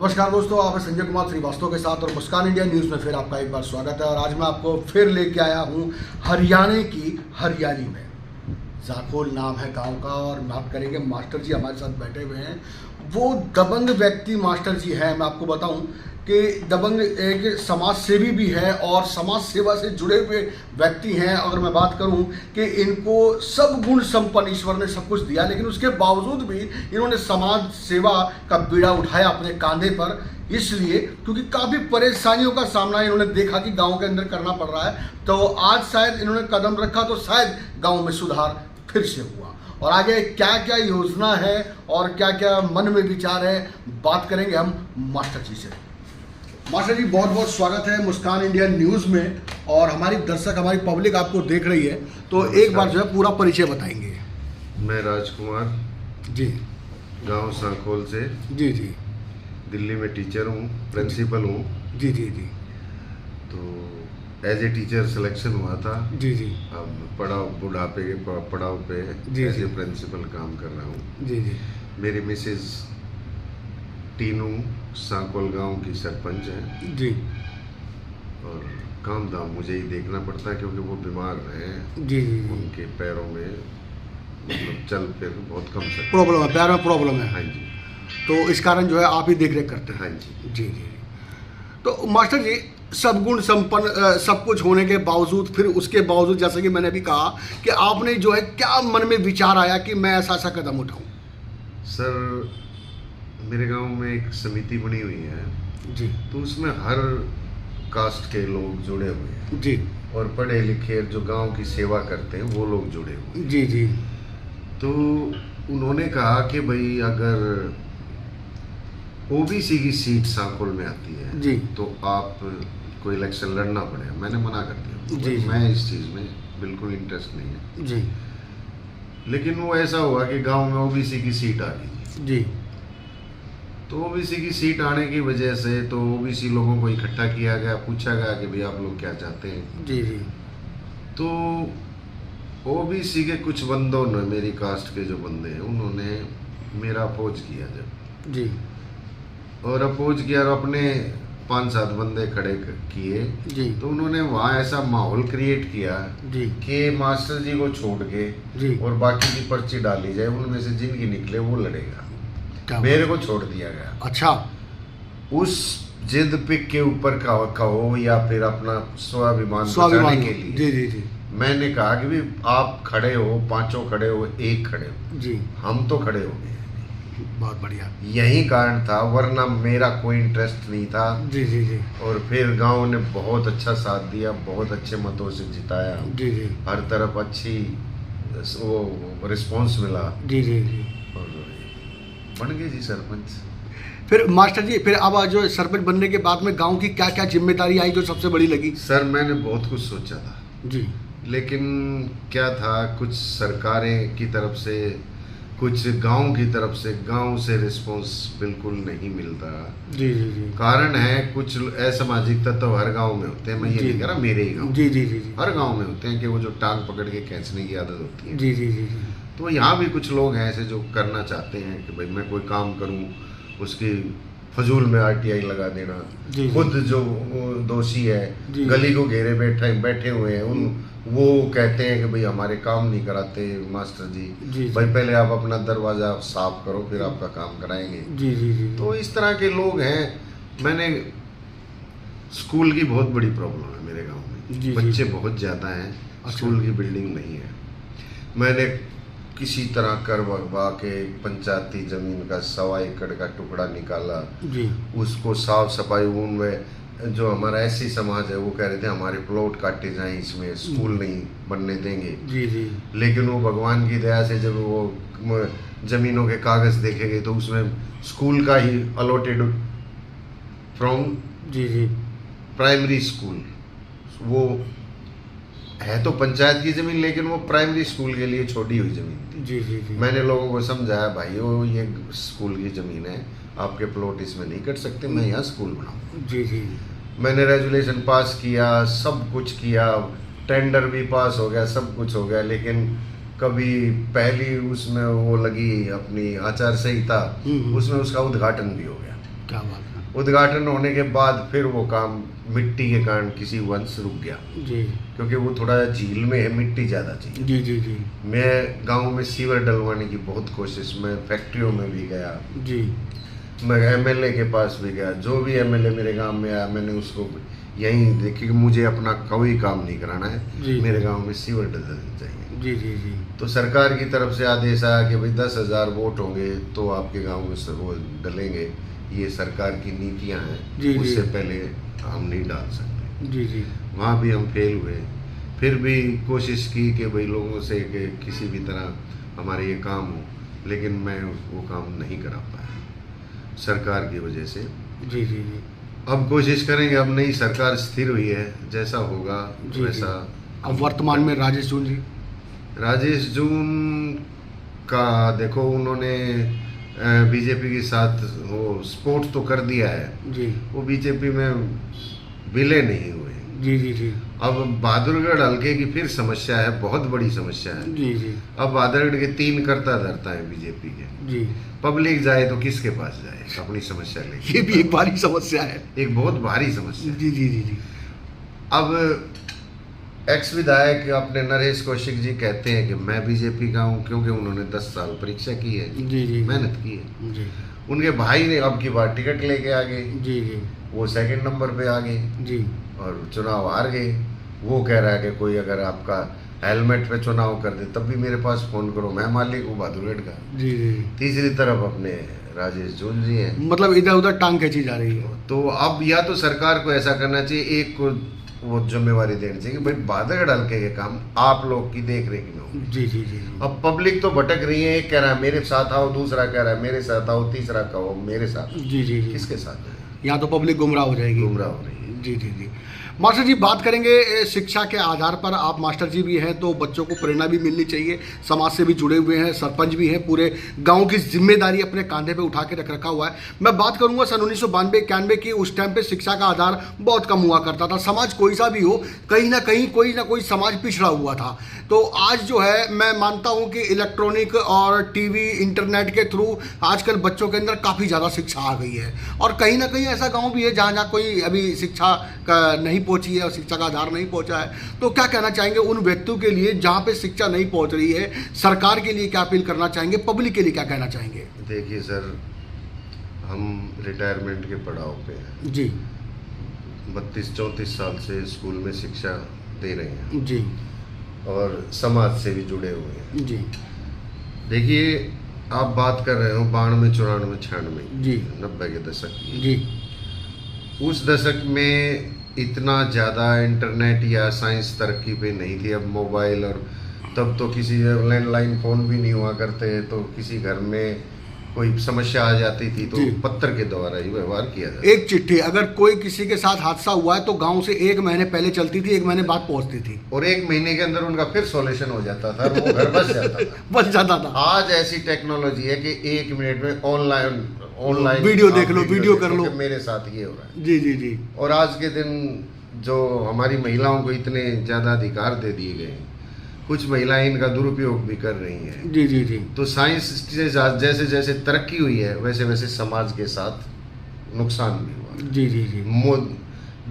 नमस्कार दोस्तों, आप संजय कुमार श्रीवास्तव के साथ और मुस्कान इंडिया न्यूज़ में फिर आपका एक बार स्वागत है। और आज मैं आपको फिर लेके आया हूँ हरियाणा की हरियाली में। जाखोल नाम है गांव का और बात करेंगे। मास्टर जी हमारे साथ बैठे हुए हैं। वो दबंग व्यक्ति मास्टर जी हैं। मैं आपको बताऊं कि दबंग एक समाज सेवी भी है और समाज सेवा से जुड़े हुए व्यक्ति हैं। अगर मैं बात करूं कि इनको सब गुण संपन्न ईश्वर ने सब कुछ दिया, लेकिन उसके बावजूद भी इन्होंने समाज सेवा का बीड़ा उठाया अपने कांधे पर, इसलिए क्योंकि काफ़ी परेशानियों का सामना इन्होंने देखा कि गांव के अंदर करना पड़ रहा है। तो आज शायद इन्होंने कदम रखा तो शायद गाँव में सुधार फिर से हुआ। और आगे क्या क्या योजना है और क्या क्या मन में विचार है, बात करेंगे हम मास्टर जी से। मास्टर जी, बहुत बहुत स्वागत है मुस्कान इंडिया न्यूज़ में। और हमारी दर्शक, हमारी पब्लिक आपको देख रही है, तो एक बार जो है पूरा परिचय बताएंगे। मैं राजकुमार जी, गांव सांखोल से जी जी, दिल्ली में टीचर हूँ, प्रिंसिपल हूँ। जी जी जी, तो एज ए टीचर सिलेक्शन हुआ था। जी जी, अब बुढ़ापे के पड़ाव पे जी, एज ए जी। प्रिंसिपल काम कर रहा हूँ। जी जी, मेरी मिसेज टीनू सांखोल गांव की सरपंच है जी और काम धाम मुझे ही देखना पड़ता है क्योंकि वो बीमार हैं। जी जी, उनके पैरों में मतलब चल फिर बहुत कम सकते। प्रॉब्लम है, पैर में प्रॉब्लम है, हाँ जी, तो इस कारण जो है आप ही देख रेख करते हैं। हाँ जी। जी जी। तो मास्टर जी, सब गुण संपन्न सब कुछ होने के बावजूद, फिर उसके बावजूद जैसे कि मैंने अभी कहा कि आपने जो है क्या मन में विचार आया कि मैं ऐसा ऐसा कदम उठाऊं? सर, मेरे गांव में एक समिति बनी हुई है, जी तो उसमें हर कास्ट के लोग जुड़े हुए हैं जी, और पढ़े लिखे जो गांव की सेवा करते हैं वो लोग जुड़े हुए हैं। जी जी, तो उन्होंने कहा कि भाई अगर ओबीसी की सीट सांखोल में आती है जी, तो आप कोई इलेक्शन लड़ना पड़ेगा। मैंने मना कर दिया, जी, जी। मैं इस चीज़ में बिल्कुल इंटरेस्ट नहीं है। जी लेकिन वो ऐसा हुआ कि गांव में ओबीसी की सीट आ गई। जी, तो ओबीसी की सीट आने की वजह से तो ओबीसी लोगों को इकट्ठा किया गया, पूछा गया कि भाई आप लोग क्या चाहते हैं। जी जी, तो ओबीसी के कुछ बंदों ने, मेरी कास्ट के जो बंदे हैं, उन्होंने मेरा अपोज किया जब, जी और अपोज किया और अपने 5-7 बंदे खड़े किए। जी, तो उन्होंने वहाँ ऐसा माहौल क्रिएट किया जी कि मास्टर जी को छोड़ के जी, और बाकी की पर्ची डाली जाए, उनमें से जिनकी निकले वो लड़ेगा। क्या मेरे को छोड़ दिया गया। अच्छा, उस जिद पिक के ऊपर कहो या फिर अपना स्वाभिमान स्वाभिमान, बचाने के लिए जी जी जी, मैंने कहा कि भी आप खड़े हो, 5 खड़े हो, 1 खड़े हो, जी, हम तो खड़े हो गए। बहुत बढ़िया। यही कारण था, वरना मेरा कोई इंटरेस्ट नहीं था। जी जी जी, और फिर गांव ने बहुत अच्छा साथ दिया, बहुत अच्छे मतों से जिताया, जी जी, हर तरफ अच्छी वो रिस्पॉन्स मिला जी जी जी। और बन गए जी सरपंच। फिर मास्टर जी, फिर अब जो सरपंच बनने के बाद में गांव की क्या क्या जिम्मेदारी आई जो सबसे बड़ी लगी? सर, मैंने बहुत कुछ सोचा था, जी, लेकिन क्या था, कुछ सरकारें की तरफ से, कुछ गांव की तरफ से, गांव से रिस्पॉन्स बिल्कुल नहीं मिलता। जी जी जी, कारण है कुछ असामाजिक तत्व हर गांव में होते हैं। मैं ये जी। नहीं कह रहा मेरे ही गांव, जी जी जी जी, हर गांव में होते हैं कि वो जो टांग पकड़ के खींचने की आदत होती है। जी जी जी जी, तो यहाँ भी कुछ लोग हैं ऐसे जो करना चाहते हैं कि भाई मैं कोई काम करूँ, उसकी फजूल में आरटीआई लगा देना। जी, खुद जो दोषी है, जी। गली को घेरे बैठे हुए हैं, उन वो कहते हैं कि भाई हमारे काम नहीं कराते मास्टर जी, जी, भाई पहले आप अपना दरवाज़ा साफ करो फिर आपका काम कराएंगे। जी जी जी, तो इस तरह के लोग हैं। मैंने स्कूल की बहुत बड़ी प्रॉब्लम है मेरे गांव में, जी, जी। बच्चे बहुत ज़्यादा हैं, अच्छा। स्कूल की बिल्डिंग नहीं है। मैंने किसी तरह कर वगवा के पंचायती ज़मीन का 1.25 एकड़ का टुकड़ा निकाला, जी, उसको साफ सफाई, उनमें जो हमारा ऐसी समाज है वो कह रहे थे हमारे प्लॉट काटे जाएं, इसमें स्कूल नहीं बनने देंगे। जी जी, लेकिन वो भगवान की दया से जब वो ज़मीनों के कागज़ देखे गए तो उसमें स्कूल का ही अलॉटेड फ्रॉम जी जी, प्राइमरी स्कूल, वो है तो पंचायत की ज़मीन लेकिन वो प्राइमरी स्कूल के लिए छोड़ी हुई ज़मीन थी। जी जी जी, मैंने लोगों को समझाया, भाइयों ये स्कूल की ज़मीन है, आपके प्लॉट इसमें नहीं कट सकते, मैं यहाँ स्कूल बनाऊँ। जी जी, मैंने रेजुलेशन पास किया, सब कुछ किया, टेंडर भी पास हो गया, सब कुछ हो गया, लेकिन कभी पहली उसमें वो लगी अपनी आचार संहिता, उसमें उसका उद्घाटन भी हो गया। क्या बात है। उद्घाटन होने के बाद फिर वो काम मिट्टी के कारण किसी वंश रुक गया, जी क्योंकि वो थोड़ा झील में है, मिट्टी ज़्यादा चाहिए। जी जी जी मैं गांव में सीवर डलवाने की बहुत कोशिश, मैं फैक्ट्रियों में भी गया, जी मैं एमएलए के पास भी गया, जो भी एमएलए मेरे गांव में आया मैंने उसको यही देखी कि मुझे अपना कोई काम नहीं कराना जी। है, मेरे गांव में सीवर डलनी चाहिए। जी जी जी तो सरकार की तरफ से आदेश आया कि भाई 10,000 वोट होंगे तो आपके गांव में वो डलेंगे, ये सरकार की नीतियां हैं, जी, जी। उससे पहले हम नहीं डाल सकते। जी जी वहाँ भी हम फेल हुए, फिर भी कोशिश की कि भाई लोगों से कि किसी भी तरह हमारे ये काम हो, लेकिन मैं वो काम नहीं करा पाया सरकार की वजह से। जी जी जी अब कोशिश करेंगे, अब नई सरकार स्थिर हुई है, जैसा होगा जी, जी। वैसा। अब वर्तमान में राजेश जून जी, राजेश जून का देखो, उन्होंने बीजेपी के साथ वो सपोर्ट तो कर दिया है, जी वो बीजेपी में विलय नहीं हुए। जी जी जी अब बहादुरगढ़ हल्के की फिर समस्या है, बहुत बड़ी समस्या है। जी जी अब बहादुरगढ़ के 3 करता धरता है बीजेपी के, जी पब्लिक जाए तो किसके पास जाए अपनी समस्या लेके? ये भी एक भारी समस्या है। एक बहुत भारी समस्या है। जी जी जी जी अब एक्स विधायक अपने नरेश कौशिक जी कहते हैं कि मैं बीजेपी का हूँ, क्योंकि उन्होंने 10 साल परीक्षा की है, जी जी मेहनत की है। जी उनके भाई ने अब की बार टिकट लेके आ गए, जी जी वो 2nd नंबर पे आ गए जी और चुनाव हार गए। वो कह रहा है कि कोई अगर आपका हेलमेट पे चुनाव कर दे तब भी मेरे पास फोन करो, मैं मालिक हूँ बहादुरगढ़ का। जी जी तीसरी तरफ अपने राजेश जून जी हैं। मतलब इधर उधर टांग खींची जा रही है। तो अब या तो सरकार को ऐसा करना चाहिए, एक को वो जिम्मेवारी देनी चाहिए कि भाई बहादुरगढ़ हल्के के काम आप लोग की देख रेख में हो। जी जी जी अब पब्लिक तो भटक रही है, एक कह रहा है मेरे साथ आओ, दूसरा कह रहा है मेरे साथ आओ, तीसरा कहो मेरे साथ। जी जी जी किसके साथ जाए? यहाँ तो पब्लिक गुमराह हो जाएगी। गुमराह हो रही है। जी जी जी मास्टर जी, बात करेंगे शिक्षा के आधार पर। आप मास्टर जी भी हैं तो बच्चों को प्रेरणा भी मिलनी चाहिए, समाज से भी जुड़े हुए हैं, सरपंच भी हैं, पूरे गांव की जिम्मेदारी अपने कंधे पे उठा के रखा हुआ है। मैं बात करूंगा सन 1992-91 की। उस टाइम पे शिक्षा का आधार बहुत कम हुआ करता था। समाज कोई सा भी हो, कहीं ना कहीं कोई ना कोई समाज पिछड़ा हुआ था। तो आज जो है मैं मानता हूं कि इलेक्ट्रॉनिक और टीवी इंटरनेट के थ्रू आजकल बच्चों के अंदर काफ़ी ज़्यादा शिक्षा आ गई है, और कहीं ना कहीं ऐसा गाँव भी है जहाँ कोई अभी शिक्षा का नहीं पहुंची है और शिक्षा का आधार नहीं पहुंचा है। तो क्या कहना चाहेंगे उन व्यक्तियों के लिए जहां पे शिक्षा नहीं पहुंच रही है? सरकार के लिए क्या अपील करना चाहेंगे? पब्लिक के लिए क्या कहना चाहेंगे? देखिए सर, हम रिटायरमेंट के पड़ाव पे हैं जी 32-34 साल से स्कूल में शिक्षा दे रहे हैं जी और समाज से भी जुड़े हुए हैं। जी देखिए, आप बात कर रहे हो 92, 94, 96 जी 90 के दशक की। जी उस दशक में इतना ज़्यादा इंटरनेट या साइंस तरक्की पे नहीं थी। अब मोबाइल, और तब तो किसी लैंडलाइन फ़ोन भी नहीं हुआ करते, तो किसी घर में कोई समस्या आ जाती थी तो जी। पत्र के द्वारा ही व्यवहार किया जाता। एक चिट्ठी, अगर कोई किसी के साथ हादसा हुआ है तो गांव से 1 महीने पहले चलती थी, 1 महीने बाद पहुंचती थी, और 1 महीने के अंदर उनका फिर सॉल्यूशन हो जाता था और वो घर बस जाता था। बच जाता था। आज ऐसी टेक्नोलॉजी है कि 1 मिनट में ऑनलाइन वीडियो देख आप लो, वीडियो कर लो कि मेरे साथ ये हो रहा है। जी जी जी और आज के दिन जो हमारी महिलाओं को इतने ज़्यादा अधिकार दे दिए गए हैं, कुछ महिलाएं इनका दुरुपयोग भी कर रही हैं। जी जी जी तो साइंस से जैसे जैसे तरक्की हुई है वैसे वैसे समाज के साथ नुकसान भी हुआ। जी जी जी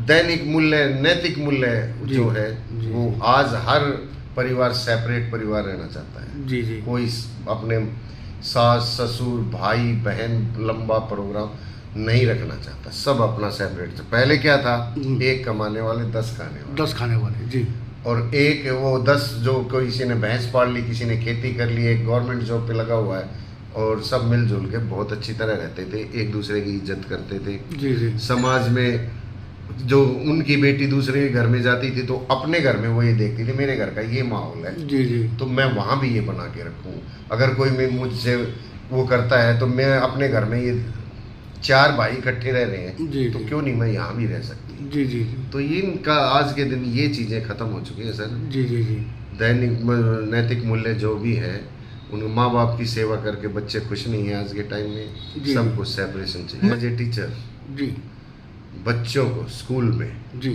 दैनिक मूल्य, नैतिक मूल्य जी, जो है जी, वो आज हर परिवार सेपरेट परिवार रहना चाहता है। जी जी कोई अपने सास ससुर भाई बहन लंबा प्रोग्राम नहीं रखना चाहता, सब अपना सेपरेट। पहले क्या था, एक कमाने वाले 10 खाने वाले, 10 खाने वाले। जी और एक वो 10 जो कोई किसी ने भैंस पाल ली, किसी ने खेती कर ली, एक गवर्नमेंट जॉब पे लगा हुआ है, और सब मिलजुल के बहुत अच्छी तरह रहते थे, एक दूसरे की इज्जत करते थे। जी जी समाज में जो उनकी बेटी दूसरे के घर में जाती थी तो अपने घर में वो ये देखती थी मेरे घर का ये माहौल है, जी जी तो मैं वहाँ भी ये बना के रखूँ। अगर कोई मुझसे वो करता है तो मैं अपने घर में, ये 4 भाई इकट्ठे रह रहे हैं जी, तो जी। क्यों नहीं मैं यहाँ भी रह सकती। जी जी जी तो ये इनका आज के दिन ये चीज़ें खत्म हो चुकी है सर। जी जी जी दैनिक नैतिक मूल्य जो भी है, उन माँ बाप की सेवा करके बच्चे खुश नहीं है आज के टाइम में। जी। सबको सेपरेशन चाहिए। एज ए टीचर जी बच्चों को स्कूल में जी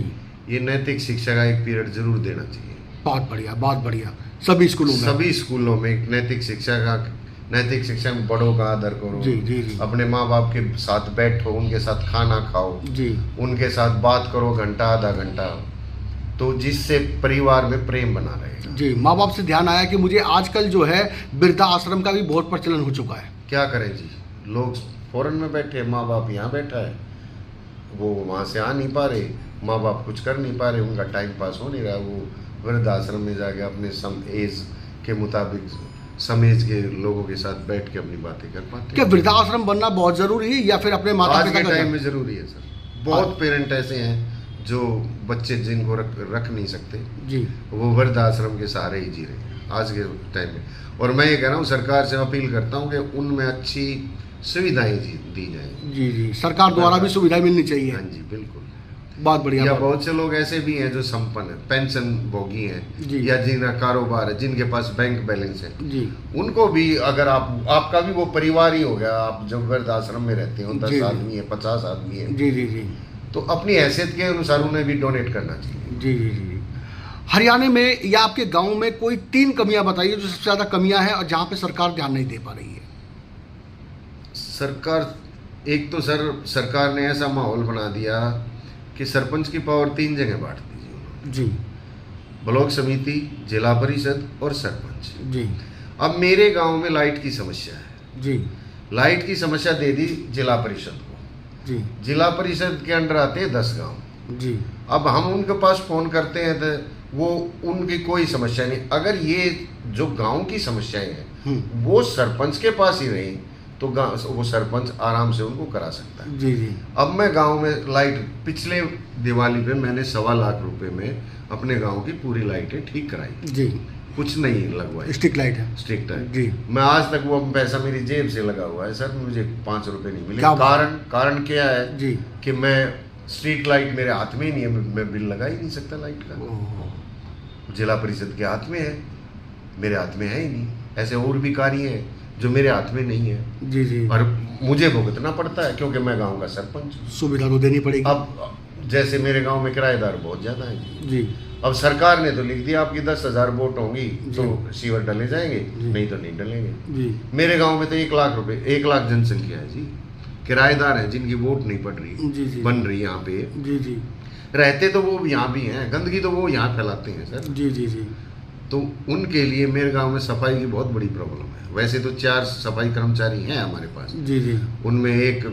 ये नैतिक शिक्षा का एक पीरियड जरूर देना चाहिए। बहुत बढ़िया, बहुत बढ़िया। सभी स्कूलों में सभी स्कूलों में एक नैतिक शिक्षा का नैतिक शिक्षा में बड़ों का आदर करो, जी जी जी अपने माँ बाप के साथ बैठो, उनके साथ खाना खाओ, जी उनके साथ बात करो घंटा आधा घंटा, तो जिससे परिवार में प्रेम बना रहेगा। जी। माँ बाप से ध्यान आया कि मुझे आजकल जो है वृद्धा आश्रम का भी बहुत प्रचलन हो चुका है। क्या करें जी, लोग फॉरेन में बैठे, माँ बाप यहाँ बैठा है, वो वहाँ से आ नहीं पा रहे, माँ बाप कुछ कर नहीं पा रहे, उनका टाइम पास हो नहीं रहा, वो वृद्धाश्रम में जाके अपने सम एज के मुताबिक समेज के लोगों के साथ बैठ के अपनी बातें कर पाते क्या हैं। वृद्धाश्रम बनना बहुत जरूरी है या फिर अपने माता आज पिता के का टाइम में जरूरी है सर। बहुत पेरेंट ऐसे हैं जो बच्चे जिनको रख नहीं सकते, जी वो वृद्धाश्रम के सहारे ही जी रहे हैं आज के टाइम में। और मैं ये कह रहा हूँ, सरकार से अपील करता हूँ कि उनमें अच्छी सुविधाएं दी जाएं। जी जी, सरकार द्वारा भी सुविधाएं मिलनी चाहिए। हाँ जी बिल्कुल। बहुत बढ़िया। या बहुत से लोग ऐसे भी हैं जो संपन्न है, पेंशन भोगी हैं, जी। या जिनका कारोबार है, जिनके पास बैंक बैलेंस है, जी उनको भी अगर आपका भी वो परिवार ही हो गया, आप जब वृद्धाश्रम में रहते हो, 10 जी। आदमी है, 50 आदमी है, जी जी जी तो अपनी हैसियत के अनुसार उन्हें भी डोनेट करना चाहिए। जी जी जी। हरियाणा में या आपके गांव में कोई 3 कमियां बताइए जो सबसे ज़्यादा कमियां हैं और जहां पे सरकार ध्यान नहीं दे पा रही है। सरकार, एक तो सरकार ने ऐसा माहौल बना दिया कि सरपंच की पावर 3 जगह बांट दीजिए उन्होंने, जी ब्लॉक समिति, जिला परिषद और सरपंच। जी अब मेरे गांव में लाइट की समस्या है, जी लाइट की समस्या दे दी जिला परिषद को, जी जिला परिषद के अंडर आते हैं 10 गांव। जी अब हम उनके पास फोन करते हैं तो वो उनकी कोई समस्या नहीं। अगर ये जो गांव की समस्याएं हैं वो सरपंच के पास ही रही तो वो सरपंच आराम से उनको करा सकता है। जी जी अब मैं गांव में लाइट, पिछले दिवाली पे मैंने 1.25 लाख रुपए में अपने गांव की पूरी लाइटें ठीक कराई, जी कुछ नहीं लगवाई, स्ट्रीट लाइट है। स्ट्रिक्ट है जी। मैं आज तक वो पैसा मेरी जेब से लगा हुआ है सर, मुझे 5 रुपए नहीं मिले। क्या बात? कारण क्या है जी कि मैं स्ट्रीट लाइट मेरे हाथ में ही नहीं है, मैं बिल लगा ही नहीं सकता लाइट का। ओह, जिला परिषद के हाथ में है, मेरे हाथ में है ही नहीं। ऐसे और भी कार्य हैं जो मेरे हाथ में नहीं है जी जी। और मुझे भुगतना पड़ता है क्योंकि मैं गांव का सरपंच हूं। सुविधा तो देनी पड़ेगी। अब जैसे मेरे गांव में किराएदार बहुत ज़्यादा हैं, जी अब सरकार ने तो लिख दिया आपकी 10,000 वोट होंगी तो जी। सीवर डले जाएंगे, जी। नहीं तो नहीं डलेंगे। जी मेरे गांव में तो 1 लाख रुपए, 1 लाख जनसंख्या है जी, किराएदार हैं जिनकी वोट नहीं पड़ रही, जी जी बन रही यहाँ पे। जी जी रहते तो वो यहाँ भी हैं, गंदगी तो वो यहाँ फैलाते हैं सर। जी जी जी तो उनके लिए मेरे गांव में सफाई की बहुत बड़ी प्रॉब्लम है। वैसे तो 4 सफाई कर्मचारी हैं हमारे पास, जी जी उनमें एक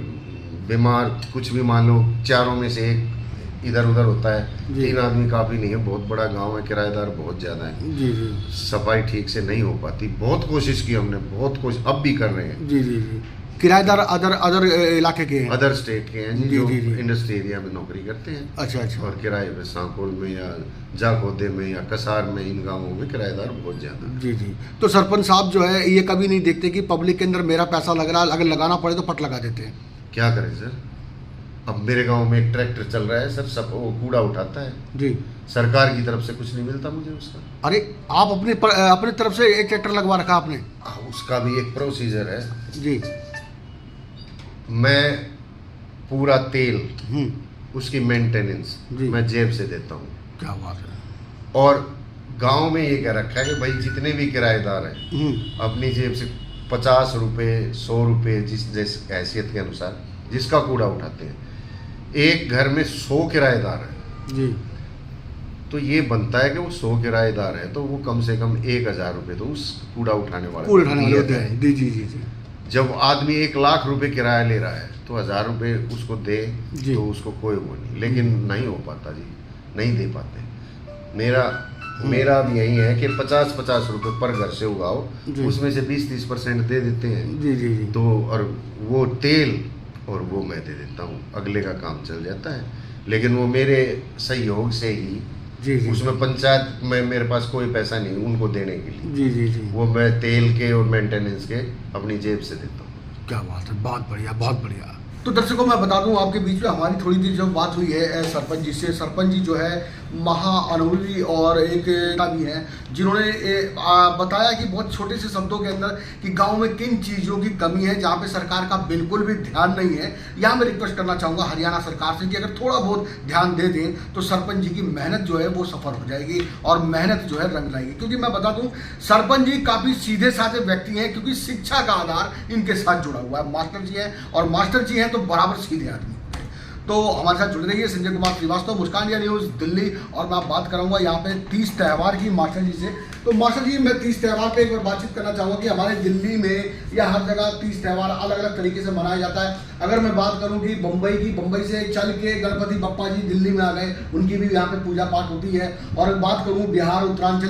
बीमार, कुछ भी मान लो चारों में से एक इधर उधर होता है, जी। 3 आदमी काफ़ी नहीं है, बहुत बड़ा गांव है, किराएदार बहुत ज़्यादा है, जी जी सफाई ठीक से नहीं हो पाती। बहुत कोशिश की हमने, बहुत कोशिश अब भी कर रहे हैं। जी जी जी। किराएदार अदर इलाके के हैं। अदर स्टेट के हैं जी, जी, जो जी, जी। इंडस्ट्री एरिया में नौकरी करते हैं अच्छा अच्छा। और किराए पे सांकोल में या जाखोदे में या कसार में, इन गांवों में किराएदार बहुत ज़्यादा है। जी जी। तो सरपंच साहब जो है ये कभी नहीं देखते कि पब्लिक के अंदर मेरा पैसा लग रहा है, अगर लगाना पड़े तो पट लगा देते हैं। क्या करें सर, अब मेरे गांव में एक ट्रैक्टर चल रहा है सर, सब वो कूड़ा उठाता है, जी। सरकार की तरफ से कुछ नहीं मिलता मुझे उसका। अरे आप अपने तरफ से एक ट्रैक्टर लगवा रखा आपने? उसका भी एक प्रोसीजर है जी। मैं पूरा तेल, हम्म, उसकी मेंटेनेंस जी। मैं जेब से देता हूँ। क्या बात है। और गांव में ये कह रखा है कि भाई जितने भी किराएदार हैं हम्म, अपनी जेब से 50 रुपये 100 रुपये जिस हैसियत के अनुसार जिसका कूड़ा उठाते हैं। एक घर में 100 किराएदार हैं जी तो ये बनता है कि वो 100 किराएदार हैं तो वो कम से कम 1,000 रुपये तो उस कूड़ा उठाने वाले कूड़ा उठाने वाले दिए होते जाएं। हैं। जी जी जी जी जब आदमी 1 लाख रुपए किराया ले रहा है तो 1,000 रुपये उसको दे जी। तो उसको कोई वो नहीं, लेकिन नहीं हो पाता जी, नहीं दे पाते। मेरा भी यही है कि 50-50 रुपये पर घर से उगाओ, जी। उसमें से 20-30% दे देते हैं जी जी जी। तो, और वो तेल और वो मैं दे देता हूँ, अगले का काम चल जाता है। लेकिन वो मेरे सहयोग से ही, जी जी उसमें पंचायत में मेरे पास कोई पैसा नहीं उनको देने के लिए, जी जी जी। वो मैं तेल के और मेंटेनेंस के अपनी जेब से देता हूँ। क्या बात है, बहुत बढ़िया बहुत बढ़िया। तो दर्शकों मैं बता दूं आपके बीच में हमारी थोड़ी देर जब बात हुई है सरपंच जी से, सरपंच जी जो है महाअनुभवी और एक भी हैं जिन्होंने बताया कि बहुत छोटे से शब्दों के अंदर कि गांव में किन चीज़ों की कमी है जहां पे सरकार का बिल्कुल भी ध्यान नहीं है। यहाँ मैं रिक्वेस्ट करना चाहूँगा हरियाणा सरकार से कि अगर थोड़ा बहुत ध्यान दे दें तो सरपंच जी की मेहनत जो है वो सफल हो जाएगी और मेहनत जो है रंग लाएगी। क्योंकि मैं बता दूं सरपंच जी काफ़ी सीधे साधे व्यक्ति हैं, क्योंकि शिक्षा का आधार इनके साथ जुड़ा हुआ है। मास्टर जी हैं और मास्टर जी हैं तो बराबर सीधे आदमी। तो हमारे साथ जुड़े रहिए। संजय कुमार श्रीवास्तव, मुस्कान इंडिया न्यूज़, दिल्ली। और मैं बात करूंगा यहाँ पे 30 त्यौहार की मास्टर जी से। तो मास्टर जी मैं 30 त्यौहार पे एक बार बातचीत करना चाहूँगा कि हमारे दिल्ली में या हर जगह 30 त्यौहार अलग अलग तरीके से मनाया जाता है। अगर मैं बात करूँ कि बम्बई से चल के गणपति बप्पा जी दिल्ली में आ गए, उनकी भी यहाँ पे पूजा पाठ होती है। और बात करूँ बिहार उत्तरांचल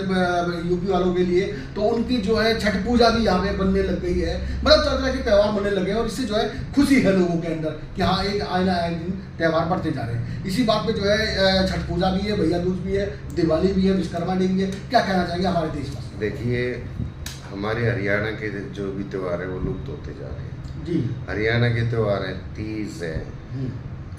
यूपी वालों के लिए तो उनकी जो है छठ पूजा भी यहाँ पे बनने लग गई है। मतलब तरह तरह के त्यौहार बनने लगे और इससे जो है खुशी है लोगों के अंदर कि हाँ एक आए दिन त्यौहार बढ़ते जा रहे हैं। इसी बात पे जो है छठ पूजा भी है, भैया दूज भी है, दिवाली भी है, विश्वकर्मा डे भी है। क्या कहना चाहेंगे हमारे देश में? देखिए, हमारे हरियाणा के जो भी त्यौहार है वो लुप्त होते जा रहे हैं जी। हरियाणा के त्यौहार हैं, तीज है,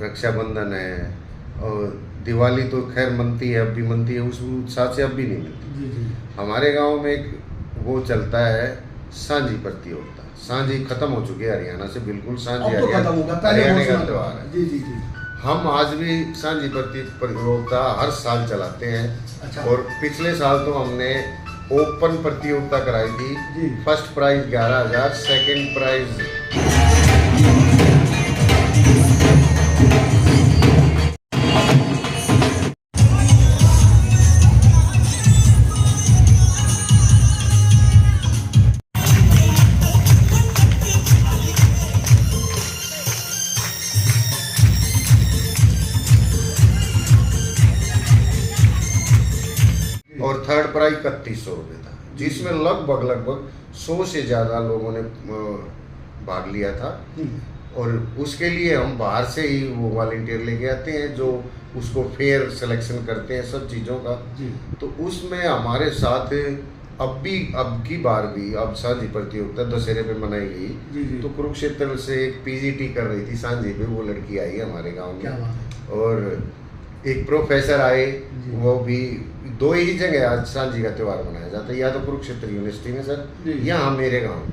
रक्षाबंधन है और दिवाली तो खैर मनती है, अब भी मनती है, उस उत्साह से अब भी नहीं मिलती। जी जी। हमारे गांव में एक वो चलता है सांझी प्रतियोगिता। सांझी खत्म हो चुकी है हरियाणा से, बिल्कुल सांझी हरियाणा का त्यौहार है। जी जी जी। हम आज भी सांझी प्रतियोगिता हर साल चलाते हैं। अच्छा। और पिछले साल तो हमने ओपन प्रतियोगिता कराई थी। फर्स्ट प्राइज 11,000, सेकंड प्राइज और थर्ड प्राइज 3100 रुपये था, जिसमें लगभग 100 से ज़्यादा लोगों ने भाग लिया था। और उसके लिए हम बाहर से ही वो वॉलंटियर लेके आते हैं जो उसको फेयर सिलेक्शन करते हैं सब चीज़ों का। तो उसमें हमारे साथ अब की बार भी अब सांझी प्रतियोगिता दशहरे पे मनाई गई। तो कुरुक्षेत्र से एक पीजीटी कर रही थी सांझी पे, वो लड़की आई हमारे गाँव में। और एक प्रोफेसर आए, वो भी 2 ही जगह आज सांझी का त्यौहार मनाया जाता है, या तो कुरुक्षेत्र यूनिवर्सिटी में सर, या मेरे गांव में।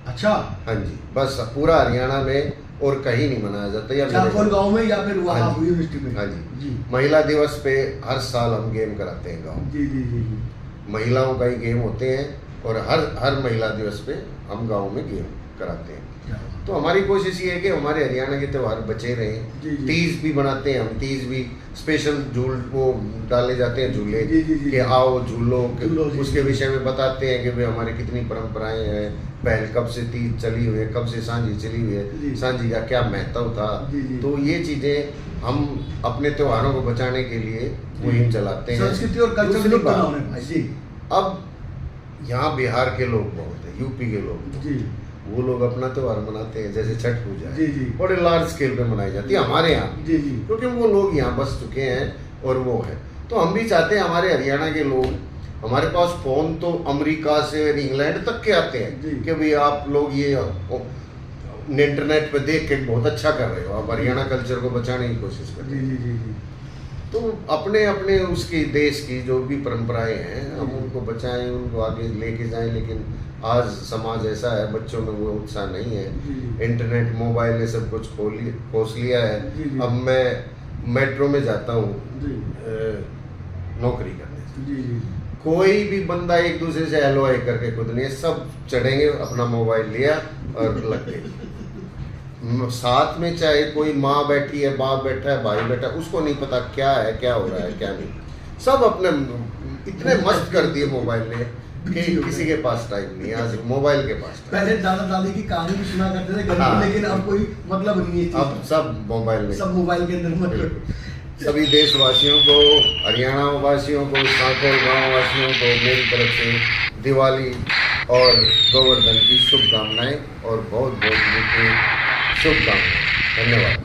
अच्छा। हाँ जी, बस पूरा हरियाणा में और कहीं नहीं मनाया जाता, या गांव में या फिर वहाँ यूनिवर्सिटी में। हाँ जी। महिला दिवस पे हर साल हम गेम कराते हैं गाँव। जी जी जी। महिलाओं का ही गेम होते हैं और हर महिला दिवस पे हम गाँव में गेम कराते हैं। तो हमारी कोशिश ये है कि हमारे हरियाणा के त्यौहार बचे रहें। तीज भी बनाते हैं हम, तीज भी स्पेशल वो डाले जाते हैं झूले कि आओ झूलो, उसके विषय में बताते हैं कि भाई हमारे कितनी परंपराएं हैं, पहले कब से तीज चली हुई है, कब से सांझी चली हुई है, सांझी का क्या महत्व था। तो ये चीज़ें हम अपने त्योहारों को बचाने के लिए मुहिम चलाते हैं। संस्कृति और कल्चर। अब यहाँ बिहार के लोग बहुत है, यूपी के लोग, वो लोग अपना त्यौहार मनाते हैं, जैसे छठ पूजा है, बड़े लार्ज स्केल पे मनाई जाती है हमारे यहाँ, क्योंकि वो लोग यहाँ बस चुके हैं और वो है। तो हम भी चाहते हैं हमारे हरियाणा के लोग, हमारे पास फोन तो अमेरिका से इंग्लैंड तक के आते हैं कि भाई आप लोग ये इंटरनेट पे देख के बहुत अच्छा कर रहे हो, आप हरियाणा कल्चर को बचाने की कोशिश कर रहे हैं। तो अपने अपने उसकी देश की जो भी परंपराएं हैं हम उनको बचाएं, उनको आगे लेके जाएं। लेकिन आज समाज ऐसा है, बच्चों में वो उत्साह नहीं है। इंटरनेट मोबाइल ने सब कुछ खोस लिया है। अब मैं मेट्रो में जाता हूँ नौकरी करने, कोई भी बंदा एक दूसरे से हेलो हाय करके खुद नहीं है, सब चढ़ेंगे, अपना मोबाइल लिया और लग गए साथ में। चाहे कोई माँ बैठी है, बाप बैठा है, भाई बैठा है, उसको नहीं पता क्या है, क्या हो रहा है, क्या नहीं। सब अपने इतने मस्त कर दिए मोबाइल ने कि किसी के पास टाइम नहीं है। आज मोबाइल के पास पहले दादा दादी की कहानी भी सुना करते थे घर में, लेकिन अब कोई मतलब नहीं है, अब सब मोबाइल में, सब मोबाइल के अंदर। मतलब सभी देशवासियों को, हरियाणा वासियों को, सांकोल गाँव वासियों को मेरी तरफ से दिवाली और गोवर्धन की शुभकामनाएं और बहुत बहुत मीठी शुभकामनाएं। धन्यवाद।